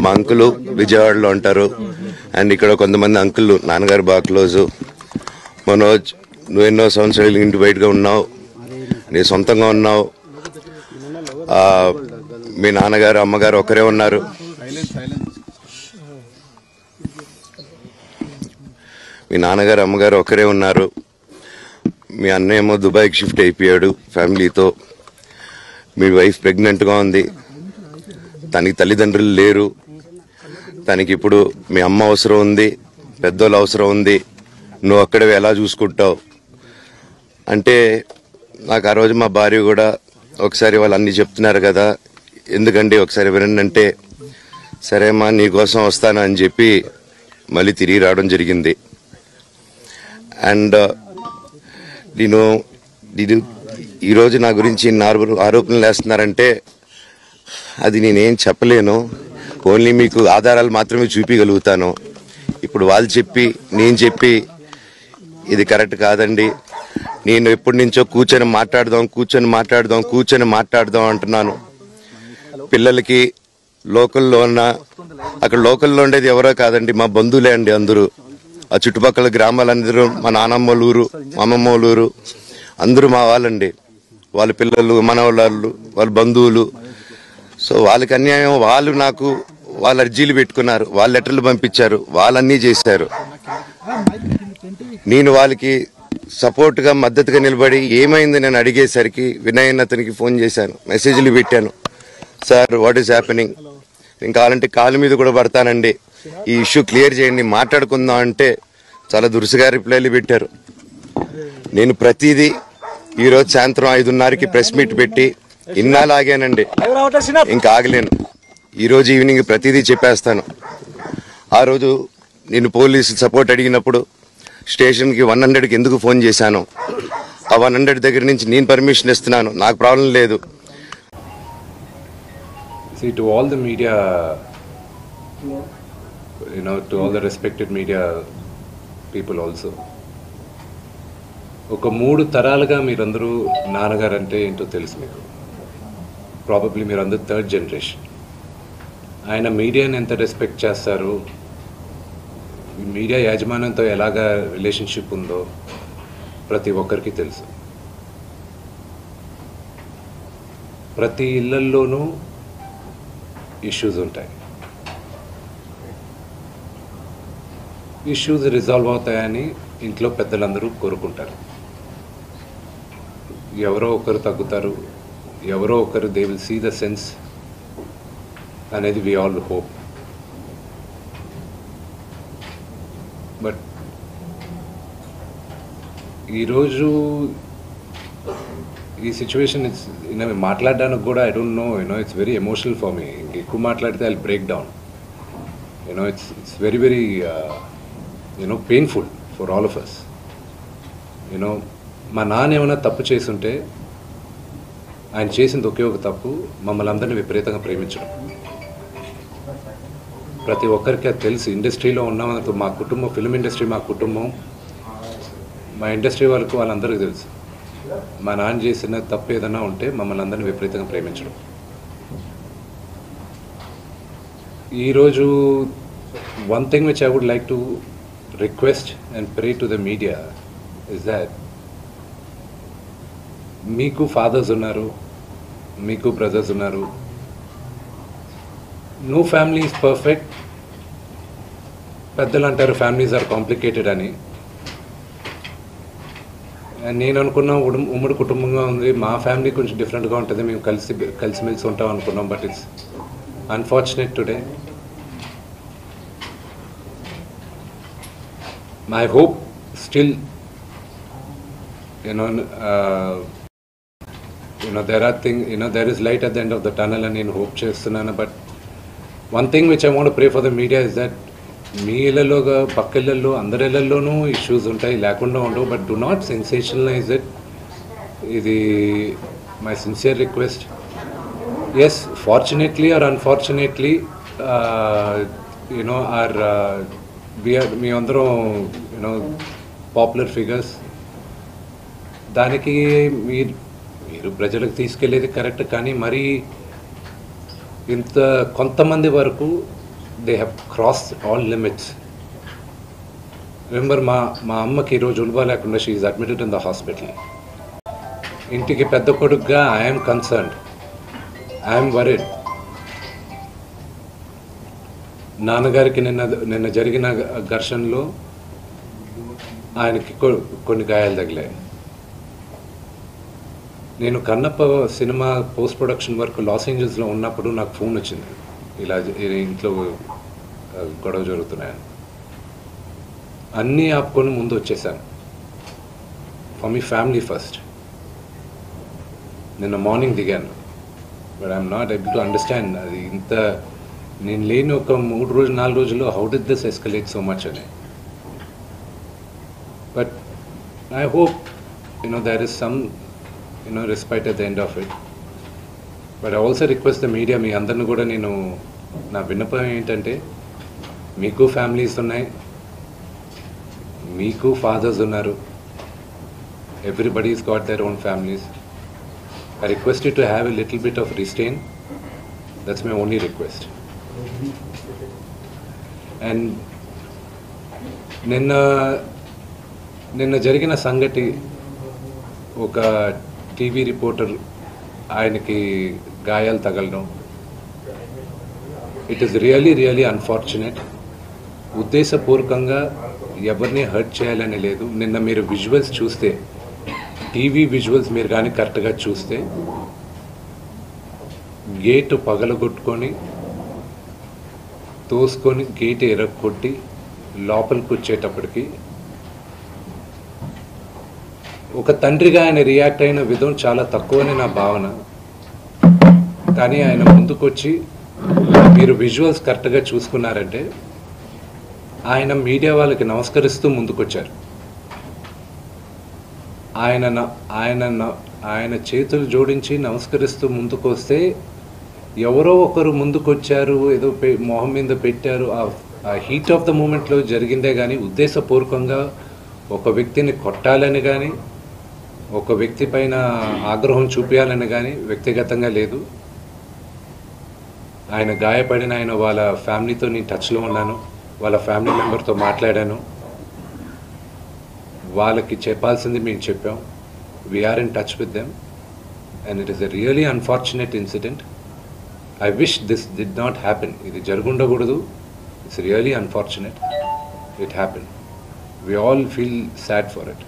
మా అంకులు విజయవాడలో ఉంటారు. అండ్ ఇక్కడ కొంతమంది అంకులు నాన్నగారు బాగా క్లోజు. మనోజ్, నువ్వు ఎన్నో సంవత్సరాలు ఇంటి బయటగా ఉన్నావు, నీ సొంతంగా ఉన్నావు. మీ నాన్నగారు అమ్మగారు ఒకరే ఉన్నారు. మీ నాన్నగారు అమ్మగారు ఒకరే ఉన్నారు. మీ అన్నయ్య ఏమో దుబాయ్కి షిఫ్ట్ అయిపోయాడు ఫ్యామిలీతో. మీ వైఫ్ ప్రెగ్నెంట్గా ఉంది. తనకి తల్లిదండ్రులు లేరు. తనకి ఇప్పుడు మీ అమ్మ అవసరం ఉంది, పెద్దోళ్ళు అవసరం ఉంది. నువ్వు అక్కడే ఎలా చూసుకుంటావు అంటే, నాకు ఆ రోజు మా భార్య కూడా ఒకసారి వాళ్ళు అన్నీ చెప్తున్నారు కదా, ఎందుకండి ఒకసారి వినండి అంటే, సరేమ్మా నీకోసం వస్తాను అని చెప్పి మళ్ళీ తిరిగి రావడం జరిగింది. అండ్ నేను ఈరోజు నా గురించి ఆరోపణలు వేస్తున్నారంటే అది నేనేం చెప్పలేను. ఓన్లీ మీకు ఆధారాలు మాత్రమే చూపించగలుగుతాను. ఇప్పుడు వాళ్ళు చెప్పి నేను చెప్పి ఇది కరెక్ట్ కాదండి. నేను ఎప్పటి నుంచో కూర్చొని మాట్లాడదాం అంటున్నాను. పిల్లలకి లోకల్లో ఉన్న, అక్కడ లోకల్లో ఉండేది ఎవరో కాదండి, మా బంధువులే అండి అందరూ. ఆ చుట్టుపక్కల గ్రామాలందరూ మా నానమ్మోళ్ళ ఊరు, మా అమ్మమ్మోళ్ళ ఊరు, అందరూ మా వాళ్ళండి. వాళ్ళ పిల్లలు, మనవాళ్ళు, వాళ్ళ బంధువులు. సో వాళ్ళకి అన్యాయం, వాళ్ళు నాకు వాళ్ళ అర్జీలు పెట్టుకున్నారు, వాళ్ళ లెటర్లు పంపించారు, వాళ్ళన్నీ చేశారు. నేను వాళ్ళకి సపోర్ట్గా మద్దతుగా నిలబడి ఏమైంది నేను అడిగేసరికి వినయ్ అతనికి ఫోన్ చేశాను, మెసేజ్లు పెట్టాను. సార్ వాట్ ఈస్ హ్యాపెనింగ్, నేను కావాలంటే కాలు మీద కూడా పడతానండి, ఈ ఇష్యూ క్లియర్ చేయండి, మాట్లాడుకుందాం అంటే చాలా దురుసుగా రిప్లైలు పెట్టారు. నేను ప్రతిదీ ఈరోజు సాయంత్రం 5:30కి ప్రెస్ మీట్ పెట్టి ఇన్నాళ్ళు ఆగానండి, ఇంకా ఆగలేను. ఈరోజు ఈవినింగ్ ప్రతిదీ చెప్పేస్తాను. ఆ రోజు నేను పోలీసు సపోర్ట్ అడిగినప్పుడు స్టేషన్కి 100కి ఎందుకు ఫోన్ చేశాను, ఆ 100 దగ్గర నుంచి నేను పర్మిషన్ ఇస్తున్నాను, నాకు ప్రాబ్లం లేదు. See, to all the media, to all the respected media people also, ఒక 3 తరాలుగా మీరందరూ నాన్నగారు అంటే ఏంటో తెలుసు మీకు. ప్రాబబ్లీ మీరందరూ 3rd జనరేషన్. ఆయన మీడియాని ఎంత రెస్పెక్ట్ చేస్తారు, మీడియా యాజమాన్యంతో ఎలాగా రిలేషన్షిప్ ఉందో ప్రతి ఒక్కరికి తెలుసు. ప్రతి ఇళ్లల్లోనూ ఇష్యూస్ ఉంటాయి. ఇష్యూస్ రిజాల్వ్ అవుతాయని ఇంట్లో పెద్దలందరూ కోరుకుంటారు. ఎవరో ఒకరు తగ్గుతారు, ఎవరో ఒకరు they will see the sense అనేది వి ఆల్ హోప్. బట్ ఈరోజు ఈ సిచ్యువేషన్ మాట్లాడడానికి కూడా I don't know, it's very emotional for me. ఎక్కువ మాట్లాడితే I break down. It's very very painful for all of us. మా నాన్న ఏమైనా తప్పు చేస్తుంటే, ఆయన చేసింది ఒకే ఒక తప్పు, మమ్మల్ని అందరినీ విపరీతంగా ప్రేమించడం. ప్రతి ఒక్కరికి అది తెలుసు. ఇండస్ట్రీలో ఉన్నామనుకో, మా కుటుంబం, ఫిల్మ్ ఇండస్ట్రీ మా కుటుంబం, మా ఇండస్ట్రీ వాళ్ళందరికీ తెలుసు. మా నాన్న చేసిన తప్పు ఏదైనా ఉంటే మమ్మల్ని అందరినీ విపరీతంగా ప్రేమించడం. ఈరోజు one thing which I would like to request and pray to the media is that, మీకు ఫాదర్స్ ఉన్నారు, మీకు బ్రదర్స్ ఉన్నారు. No family is perfect. పెద్దలు అంటారు ఫ్యామిలీస్ ఆర్ కాంప్లికేటెడ్ అని. నేను అనుకున్నా ఉమ్మడి కుటుంబంగా ఉంది, మా ఫ్యామిలీ కొంచెం డిఫరెంట్గా ఉంటుంది, మేము కలిసిమెలిసి ఉంటాం అనుకున్నాం. But it's unfortunate today. My hope still there is light at the end of the tunnel అని నేను హోప్ చేస్తున్నాను. But one thing which I want pray for the media is that, మీ ఇళ్లలోగా పక్క ఇళ్లలో అందరి ఇళ్లలోనూ ఇష్యూస్ ఉంటాయి, లేకుండా ఉండవు. But do not sensationalize it. ఇది my sincere request. Yes, fortunately or unfortunately మీ అందరం పాపులర్ ఫిగర్స్. దానికి మీరు ప్రజలకు తీసుకెళ్లేది కరెక్ట్, కానీ మరీ ఇంత కొంతమంది వరకు they have cross all limits. Remember మా అమ్మకి ఈరోజు ఉల్బా లేకుండా she is admitted in the hospital. ఇంటికి పెద్ద కొడుకుగా ఐఎమ్ కన్సర్న్డ్, ఐఎమ్ వరీడ్. నాన్నగారికి నిన్న జరిగిన ఘర్షణలో ఆయనకి కొన్ని గాయాలు తగిలాయి. నేను కన్నప్ప సినిమా పోస్ట్ ప్రొడక్షన్ వర్క్ లాస్ ఏంజల్స్లో ఉన్నప్పుడు నాకు ఫోన్ వచ్చింది, ఇలా ఇంట్లో గొడవ జరుగుతున్నాయని. అన్నీ ఆపుకొని ముందు వచ్చేసాను. For me family first. నిన్న మార్నింగ్ దిగాను. But I'm not able to understand అది ఇంత నేను లేని ఒక 4 రోజుల్లో how did this escalate so much అని. But I hope there is some respite at the end of it. But I also request the media, మీ అందరిని కూడా నేను నా విన్నపం ఏంటంటే, మీకు ఫ్యామిలీస్ ఉన్నాయి, మీకు ఫాదర్స్ ఉన్నారు, everybody's got their own families. I request you to have a little bit of restraint. That's my only request. And నిన్న జరిగిన సంగతి, ఒక టీవీ రిపోర్టర్ ఆయనకి గాయాలు తగలడం, ఇట్ ఈస్ రియలీ అన్ఫార్చునేట్. ఉద్దేశపూర్వకంగా ఎవరిని హర్ట్ చేయాలని లేదు. నిన్న మీరు విజువల్స్ చూస్తే, టీవీ విజువల్స్ మీరు కానీ కరెక్ట్గా చూస్తే, గేటు పగలగొట్టుకొని తోసుకొని గేట్ ఎరగొట్టి లోపలికి వచ్చేటప్పటికి ఒక తండ్రిగా ఆయన రియాక్ట్ అయిన విధం చాలా తక్కువని నా భావన. కానీ ఆయన ముందుకొచ్చి, మీరు విజువల్స్ కరెక్ట్గా చూసుకున్నారంటే, ఆయన మీడియా వాళ్ళకి నమస్కరిస్తూ ముందుకొచ్చారు. ఆయన చేతులు జోడించి నమస్కరిస్తూ ముందుకు వస్తే, ఎవరో ఒకరు ముందుకొచ్చారు, ఏదో మొహం మీద పెట్టారు. ఆ హీట్ ఆఫ్ ద మూమెంట్లో జరిగిందే కానీ ఉద్దేశపూర్వకంగా ఒక వ్యక్తిని కొట్టాలని కానీ, ఒక వ్యక్తి పైన ఆగ్రహం చూపించాలని కానీ వ్యక్తిగతంగా లేదు. ఆయన గాయపడిన వాళ్ళ ఫ్యామిలీతో నేను టచ్లో ఉన్నాను, వాళ్ళ ఫ్యామిలీ మెంబర్తో మాట్లాడాను. వాళ్ళకి చెప్పాల్సింది మేము చెప్పాం. We're in touch with them and it is a really unfortunate incident. I wish this did not happen. ఇది జరుగుండకూడదు. It's really unfortunate. It happen. We all feel sad for it.